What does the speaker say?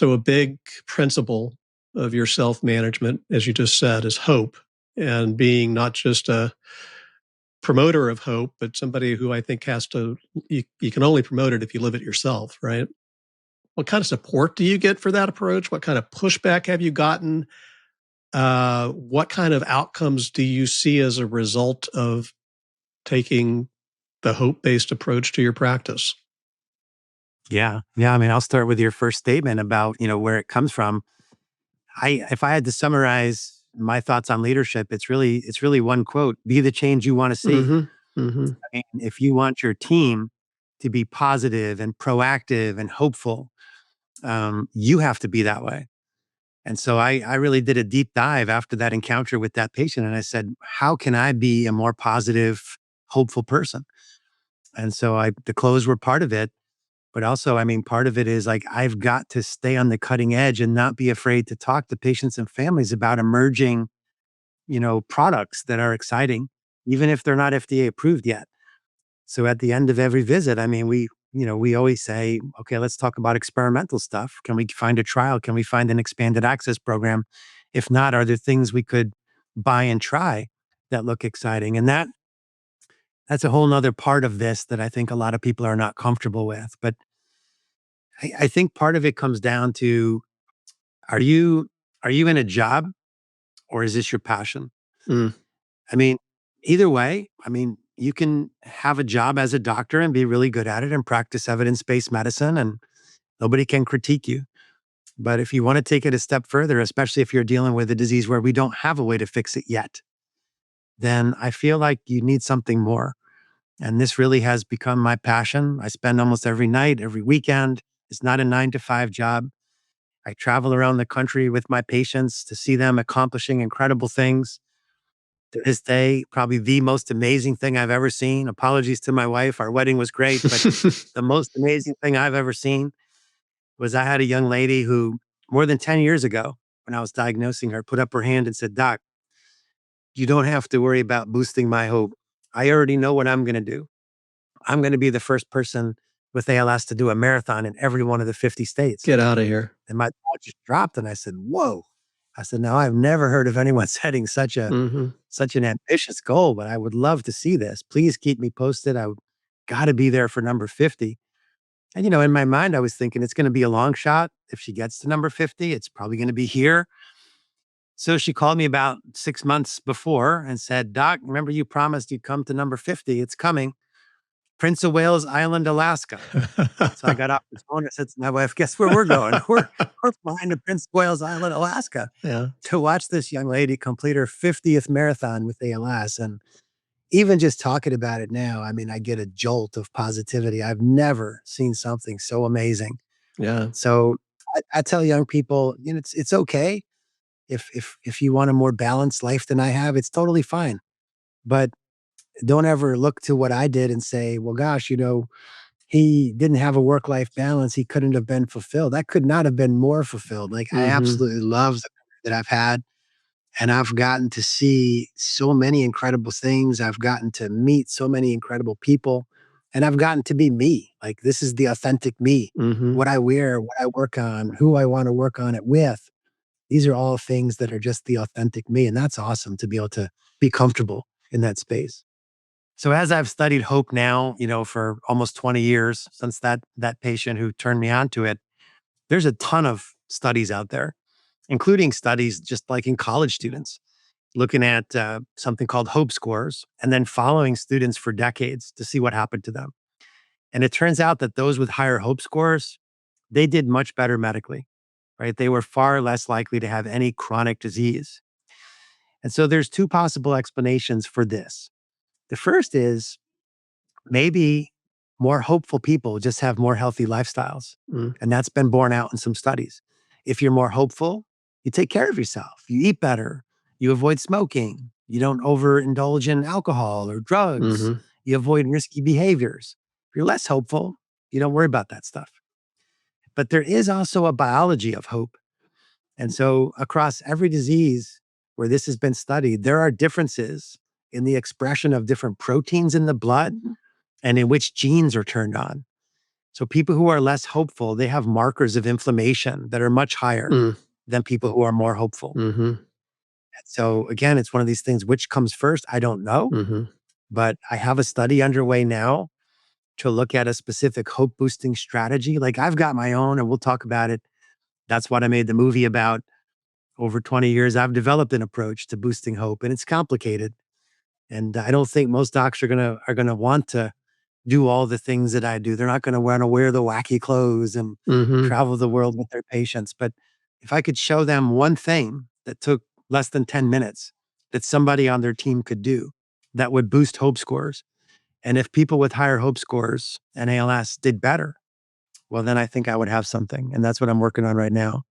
So a big principle of your self-management, as you just said, is hope, and being not just a promoter of hope, but somebody who I think you can only promote it if you live it yourself, right? What kind of support do you get for that approach? What kind of pushback have you gotten? What kind of outcomes do you see as a result of taking the hope-based approach to your practice? Yeah. Yeah. I mean, I'll start with your first statement about, where it comes from. If I had to summarize my thoughts on leadership, it's really one quote: be the change you want to see. Mm-hmm. Mm-hmm. I mean, if you want your team to be positive and proactive and hopeful, you have to be that way. And so I really did a deep dive after that encounter with that patient. And I said, how can I be a more positive, hopeful person? And so the clothes were part of it. But also, I mean, part of it is like, I've got to stay on the cutting edge and not be afraid to talk to patients and families about emerging, products that are exciting, even if they're not FDA approved yet. So at the end of every visit, I mean, we always say, okay, let's talk about experimental stuff. Can we find a trial? Can we find an expanded access program? If not, are there things we could buy and try that look exciting? And that's a whole nother part of this that I think a lot of people are not comfortable with. But I think part of it comes down to, are you are you in a job, or is this your passion? Mm. I mean, either way, I mean, you can have a job as a doctor and be really good at it and practice evidence-based medicine, and nobody can critique you. But if you want to take it a step further, especially if you're dealing with a disease where we don't have a way to fix it yet, then I feel like you need something more. And this really has become my passion. I spend almost every night, every weekend. It's not a 9 to 5 job. I travel around the country with my patients to see them accomplishing incredible things. To this day, probably the most amazing thing I've ever seen. Apologies to my wife. Our wedding was great, but the most amazing thing I've ever seen was, I had a young lady who, more than 10 years ago, when I was diagnosing her, put up her hand and said, "Doc, you don't have to worry about boosting my hope. I already know what I'm going to do. I'm going to be the first person with ALS to do a marathon in every one of the 50 states." Get out of here. And my jaw just dropped, and I said, "Whoa." I said, "Now, I've never heard of anyone setting Mm-hmm. such an ambitious goal, but I would love to see this. Please keep me posted. I gotta be there for number 50." And, in my mind, I was thinking it's gonna be a long shot. If she gets to number 50, it's probably gonna be here. So she called me about 6 months before and said, "Doc, remember you promised you'd come to number 50. It's coming. Prince of Wales Island, Alaska." So I got off the phone. I said to my wife, "Guess where we're going? We're flying to Prince of Wales Island, Alaska, Yeah. to watch this young lady complete her 50th marathon with ALS." And even just talking about it now, I mean, I get a jolt of positivity. I've never seen something so amazing. Yeah. So I tell young people, it's okay if you want a more balanced life than I have. It's totally fine. But don't ever look to what I did and say, "Well, gosh, he didn't have a work-life balance. He couldn't have been fulfilled." I could not have been more fulfilled. Like, I Mm-hmm. absolutely love the career that I've had, and I've gotten to see so many incredible things. I've gotten to meet so many incredible people, and I've gotten to be me. Like, this is the authentic me. Mm-hmm. What I wear, what I work on, who I want to work on it with. These are all things that are just the authentic me, and that's awesome to be able to be comfortable in that space. So as I've studied hope now, for almost 20 years since that patient who turned me on to it, there's a ton of studies out there, including studies just like in college students, looking at something called hope scores and then following students for decades to see what happened to them. And it turns out that those with higher hope scores, they did much better medically, right? They were far less likely to have any chronic disease. And so there's two possible explanations for this. The first is, maybe more hopeful people just have more healthy lifestyles. Mm. And that's been borne out in some studies. If you're more hopeful, you take care of yourself, you eat better, you avoid smoking, you don't overindulge in alcohol or drugs, Mm-hmm. you avoid risky behaviors. If you're less hopeful, you don't worry about that stuff. But there is also a biology of hope. And so across every disease where this has been studied, there are differences in the expression of different proteins in the blood and in which genes are turned on. So people who are less hopeful, they have markers of inflammation that are much higher Mm. than people who are more hopeful. Mm-hmm. So again, it's one of these things, which comes first? I don't know, Mm-hmm. but I have a study underway now to look at a specific hope boosting strategy. Like I've got my own, and we'll talk about it. That's what I made the movie about. Over 20 years, I've developed an approach to boosting hope, and it's complicated. And I don't think most docs are gonna want to do all the things that I do. They're not gonna wanna wear the wacky clothes and Mm-hmm. travel the world with their patients. But if I could show them one thing that took less than 10 minutes that somebody on their team could do that would boost hope scores, and if people with higher hope scores and ALS did better, well, then I think I would have something. And that's what I'm working on right now.